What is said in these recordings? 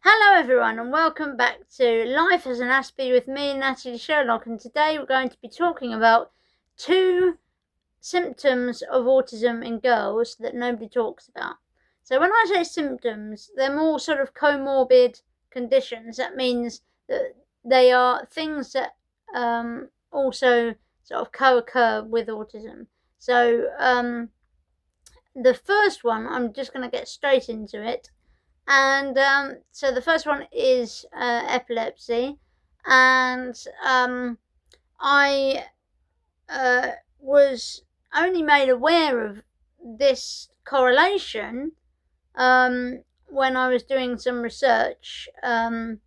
Hello everyone and welcome back to Life as an Aspie with me, Natalie Sherlock, and today we're going to be talking about two symptoms of autism in girls that nobody talks about. So when I say symptoms, they're more sort of comorbid conditions. That means that they are things that also sort of co-occur with autism. So the first one, I'm just going to get straight into it. And so the first one is epilepsy, and I was only made aware of this correlation when I was doing some research to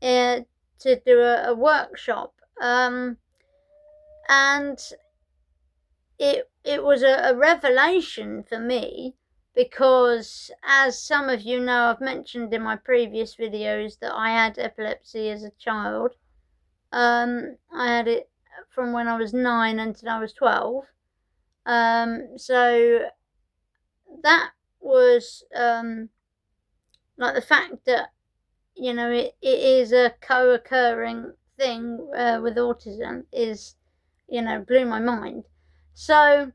do a workshop, and it was a revelation for me. Because, as some of you know, I've mentioned in my previous videos that I had epilepsy as a child. I had it from when I was 9 until I was 12. So that was like the fact that, you know, it is a co-occurring thing with autism is, you know, blew my mind. So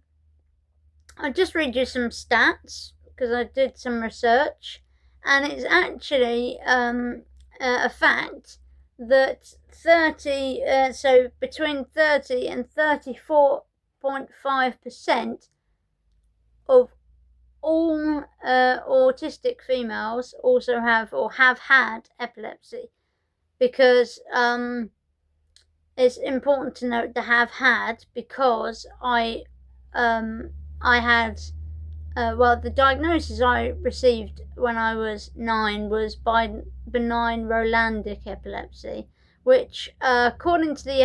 I'll just read you some stats because I did some research, and it's actually a fact that so between 30 and 34.5% of all autistic females also have or have had epilepsy, because it's important to note the have had, because I had, the diagnosis I received when I was 9 was benign Rolandic epilepsy, which, according to the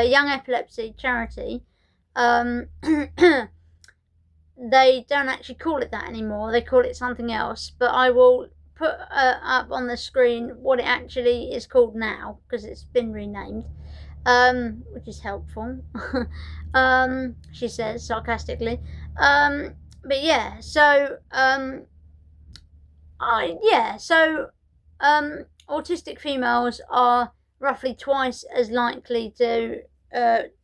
Young Epilepsy Charity, they don't actually call it that anymore. They call it something else, but I will put up on the screen what it actually is called now, because it's been renamed. Which is helpful, she says sarcastically. But yeah, so autistic females are roughly twice as likely to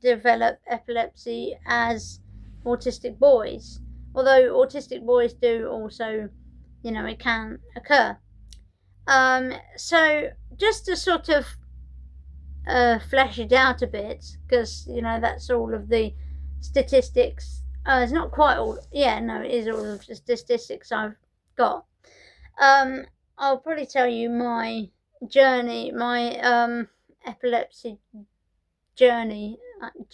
develop epilepsy as autistic boys. Although autistic boys do also, you know, it can occur. So just to sort of flesh it out a bit, because, you know, that's all of the statistics. It's not quite all. Yeah, no, it is all of the statistics I've got. I'll probably tell you my journey, my epilepsy journey.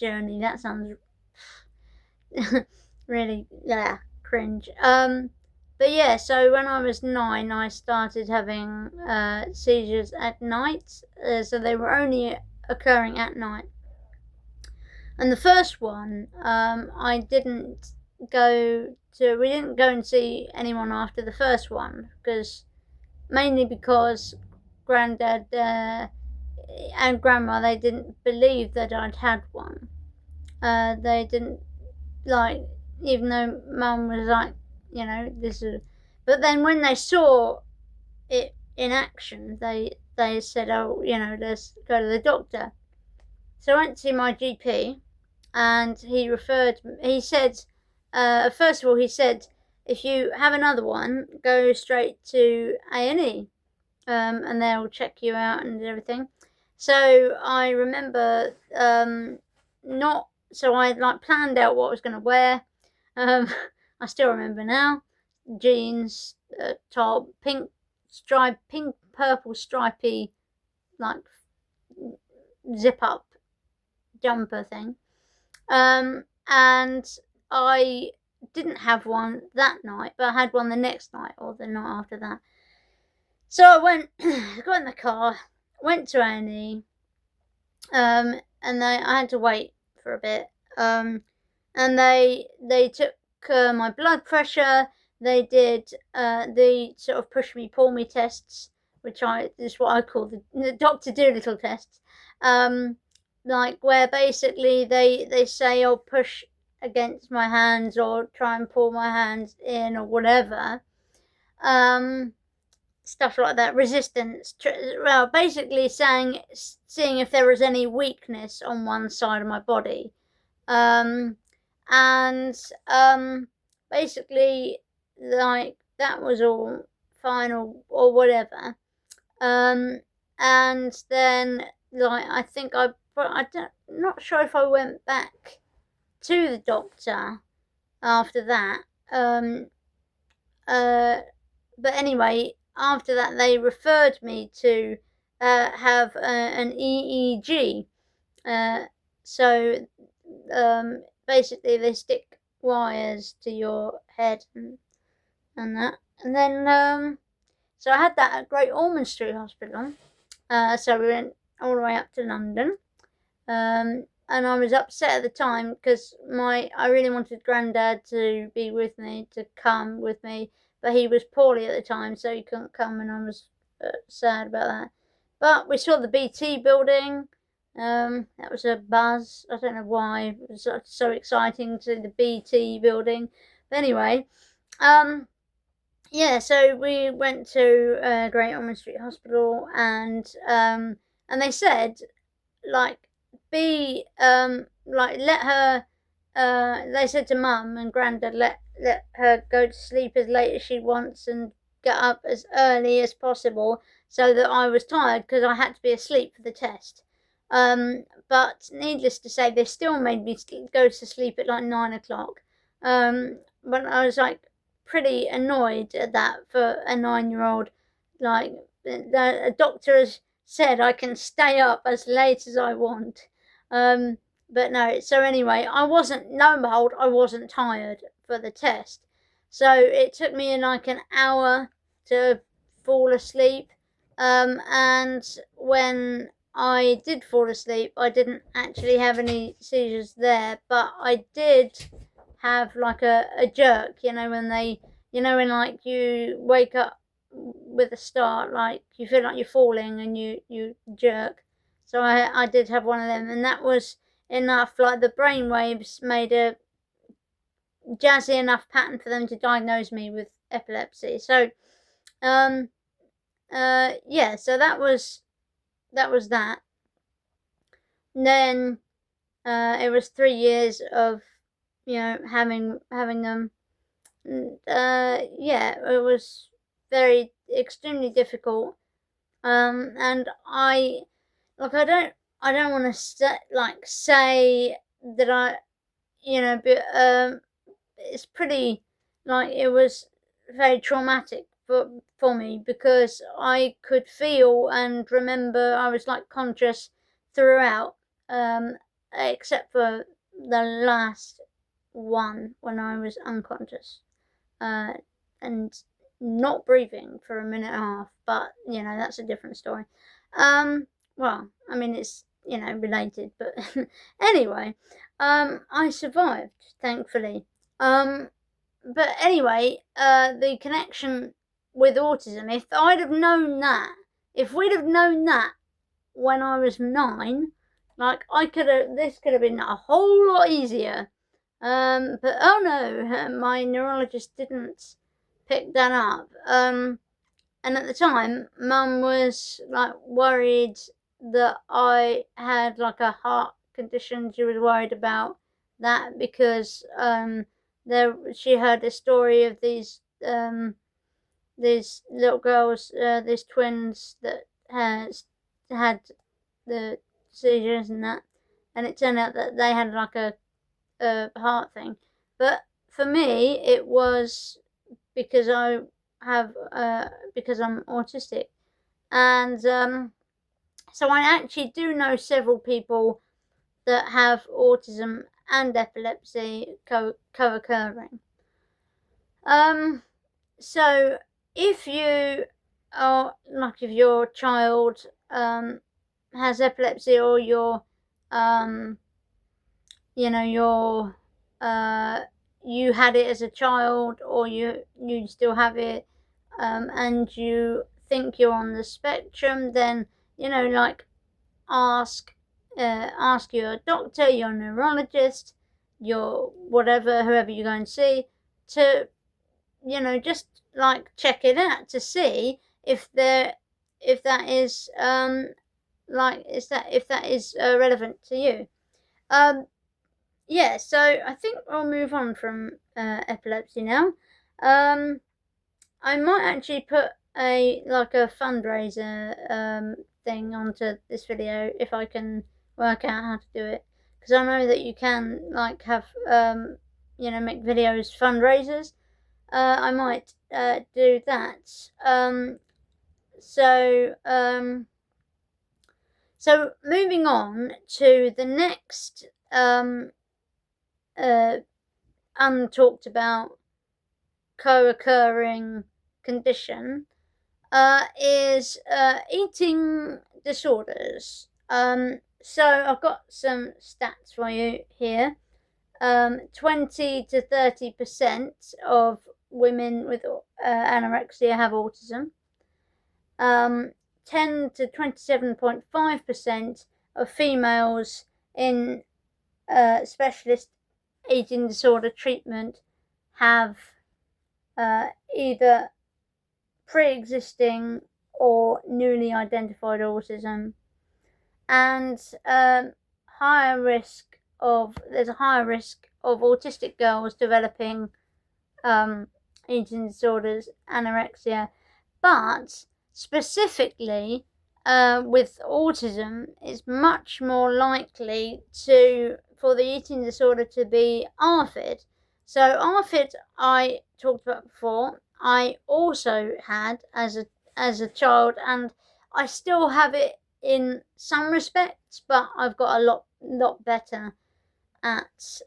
That sounds really cringe. But yeah, so when I was 9, I started having seizures at night. So they were only occurring at night. And the first one, we didn't go and see anyone after the first one, mainly because Granddad and Grandma, they didn't believe that I'd had one. They didn't, like, even though Mum was like, you know, this is. But then when they saw it in action, they said, oh, you know, let's go to the doctor. So I went to see my GP, and he said, first of all, he said, if you have another one, go straight to A&E, and they'll check you out and everything. So I remember so I like planned out what I was going to wear. I still remember now. Jeans, top, pink, purple stripy, like zip up jumper thing. And I didn't have one that night, but I had one the next night or the night after that. So I got in the car, went to A&E, and I had to wait for a bit. And they took my blood pressure. They did the sort of push me, pull me tests, which is what I call the Dr. Dolittle tests. Like, where basically they say, oh, push against my hands or try and pull my hands in or whatever. stuff like that, resistance. Well, basically seeing if there was any weakness on one side of my body, and basically, like, that was all fine or whatever. And then, like, I think I'm not sure if I went back to the doctor after that. But anyway, after that, they referred me to have an EEG. So basically, they stick wires to your head and that. And then, so I had that at Great Ormond Street Hospital. So we went all the way up to London. And I was upset at the time because I really wanted Grandad to be with me, to come with me, but he was poorly at the time, so he couldn't come, and I was sad about that. But we saw the BT building. That was a buzz. I don't know why. It was so exciting to see the BT building. But anyway, yeah, so we went to Great Ormond Street Hospital, and they said, like, let her, they said to Mum and Grandad, let her go to sleep as late as she wants and get up as early as possible, so that I was tired because I had to be asleep for the test. But needless to say, they still made me go to sleep at like 9 o'clock. But I was like pretty annoyed at that for a 9-year-old. Like, the doctor has said I can stay up as late as I want. But no, so anyway, lo and behold, I wasn't tired for the test. So it took me like an hour to fall asleep. And when I did fall asleep, I didn't actually have any seizures there, but I did have like a jerk, when like you wake up with a start, like you feel like you're falling and you jerk. So I did have one of them, and that was enough. Like, the brain waves made a jazzy enough pattern for them to diagnose me with epilepsy. So yeah, so that was that. And then it was 3 years of having them. Yeah, it was extremely difficult. And I don't want to say that I, but it's pretty, like, it was very traumatic for me, because I could feel and remember I was like conscious throughout, except for the last one when I was unconscious, and not breathing for a minute and a half, but that's a different story. Well, I mean, it's related, but anyway, I survived, thankfully. But anyway, the connection with autism, if we'd have known that when I was 9, like, this could have been a whole lot easier. But oh no, my neurologist didn't pick that up. And at the time, Mum was like worried that I had like a heart condition. She was worried about that because she heard a story of these little girls, these twins that had the seizures and that, and it turned out that they had like a heart thing. But for me, it was because because I'm autistic, and so I actually do know several people that have autism and epilepsy co-occurring. So if you are, like, if your child has epilepsy, or you had it as a child, or you still have it, and you think you're on the spectrum, then like, ask your doctor, your neurologist, your whatever, whoever you're going to see, to just like check it out to see if that is if that is relevant to you. Yeah, so I think I'll move on from epilepsy now. I might actually put a fundraiser thing onto this video if I can work out how to do it, because I know that you can have make videos fundraisers. I might do that. So moving on to the next untalked about co-occurring condition is eating disorders. So I've got some stats for you here. 20 to 30% of women with anorexia have autism. 10 to 27.5% of females in specialist eating disorder treatment have either pre-existing or newly identified autism, and there's a higher risk of autistic girls developing eating disorders, anorexia, but specifically with autism, it's much more likely for the eating disorder to be ARFID. So ARFID, I talked about before, I also had as a child, and I still have it in some respects, but I've got a lot better at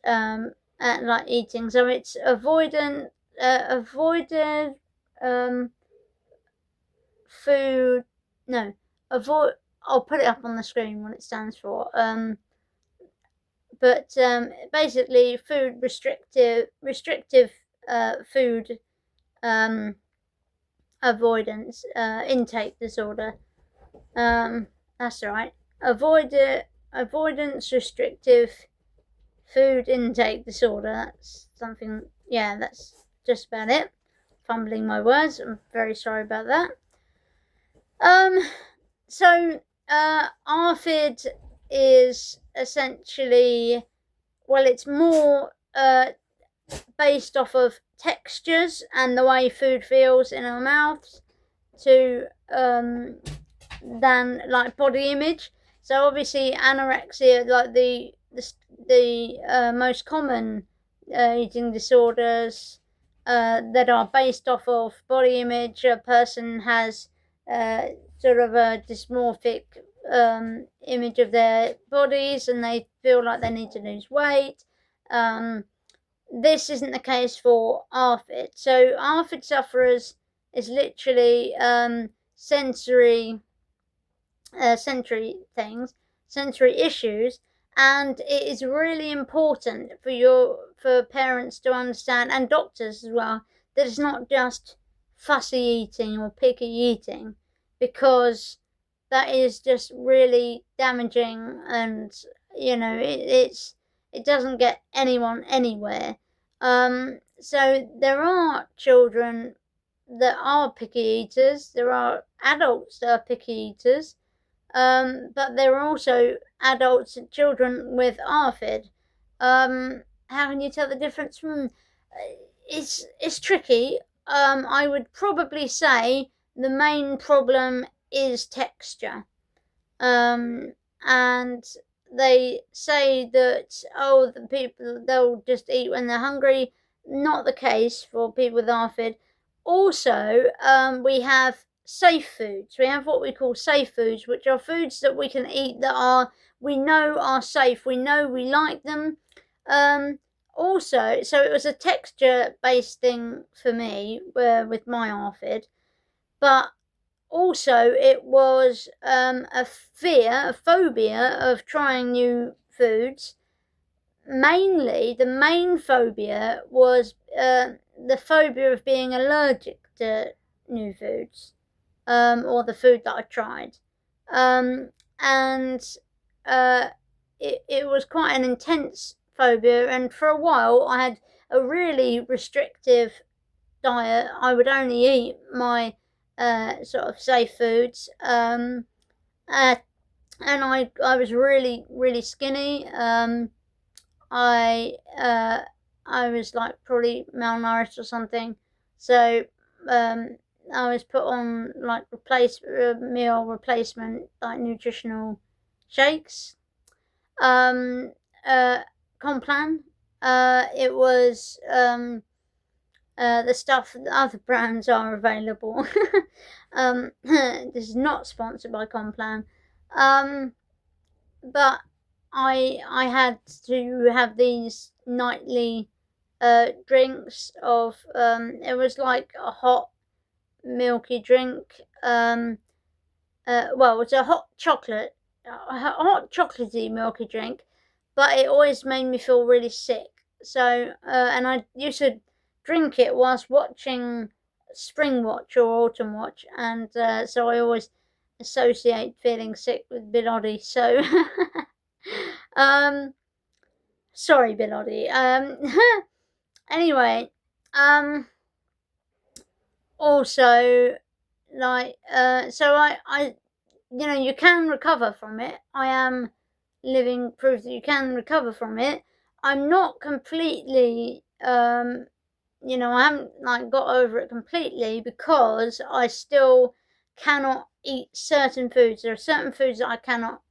eating. So it's avoided food. No, avoid. I'll put it up on the screen what it stands for. But basically, food restrictive food avoidance intake disorder. That's right. Avoidance restrictive food intake disorder. That's something. Yeah, that's just about it. Fumbling my words. I'm very sorry about that. So ARFID is essentially, well, it's more based off of textures and the way food feels in our mouths than body image. So obviously anorexia, the most common eating disorders that are based off of body image. A person has sort of a dysmorphic image of their bodies, and they feel like they need to lose weight. This isn't the case for ARFID. So ARFID sufferers is literally sensory issues, and it is really important for parents to understand, and doctors as well, that it's not just fussy eating or picky eating, because that is just really damaging, and it doesn't get anyone anywhere. So there are children that are picky eaters, there are adults that are picky eaters, but there are also adults and children with ARFID. How can you tell the difference? It's tricky. I would probably say the main problem is texture. And they say that, the people, they'll just eat when they're hungry. Not the case for people with ARFID. Also, we have safe foods. We have what we call safe foods, which are foods that we can eat that we know are safe. We know we like them. Also, so it was a texture-based thing for me with my ARFID, but also it was a phobia of trying new foods. Mainly, the main phobia was the phobia of being allergic to new foods, or the food that I tried. And it was quite an intense phobia, and for a while I had a really restrictive diet. I would only eat my sort of safe foods. And I was really skinny. I was like probably malnourished or something. So I was put on like meal replacement, like nutritional shakes. Complan. It was the stuff that other brands are available. This is not sponsored by Complan. But I had to have these nightly drinks of it was like a hot milky drink. Well, it's a hot chocolatey milky drink, but it always made me feel really sick. So and I used to drink it whilst watching Spring Watch or Autumn Watch, and so I always associate feeling sick with Bilotti. So sorry Bilotti. Anyway, also like so I you can recover from it. I am living proof that you can recover from it. I'm not completely I haven't like got over it completely, because I still cannot eat certain foods. There are certain foods that I cannot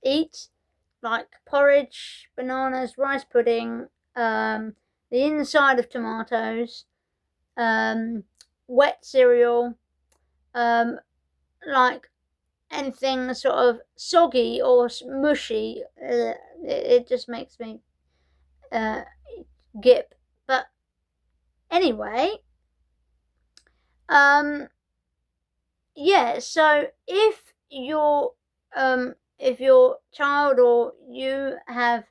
eat, like porridge, bananas, rice pudding, the inside of tomatoes, wet cereal, like anything sort of soggy or mushy. It just makes me gip. But anyway, yeah. So if your child or you have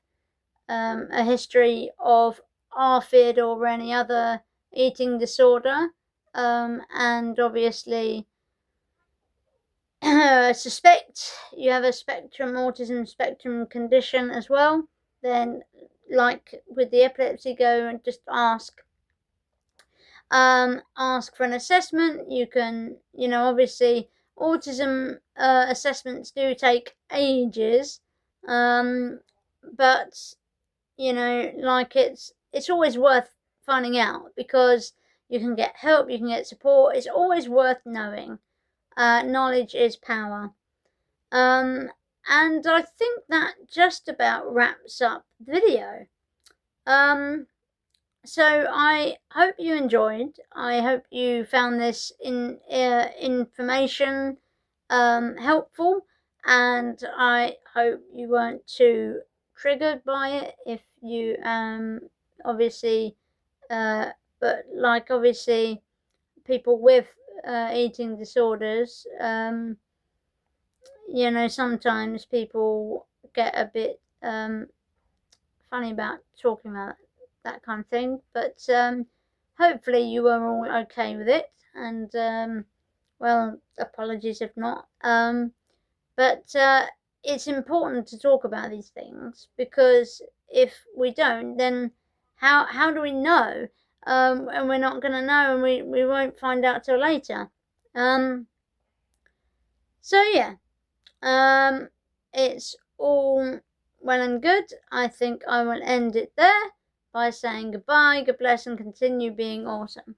a history of ARFID or any other eating disorder, and obviously suspect you have a autism spectrum condition as well, then like with the epilepsy, go and just ask for an assessment. You can, obviously autism assessments do take ages, but like it's always worth finding out, because you can get help, you can get support. It's always worth knowing. Knowledge is power. And I think that just about wraps up the video. So I hope you enjoyed. I hope you found this information helpful, and I hope you weren't too triggered by it. If you obviously, but like obviously people with eating disorders, sometimes people get a bit funny about talking about that kind of thing, but hopefully you were all okay with it, and well, apologies if not. But it's important to talk about these things, because if we don't, then how do we know? And we're not going to know, and we won't find out till later. So yeah, it's all well and good. I think I will end it there by saying goodbye, God bless, and continue being awesome.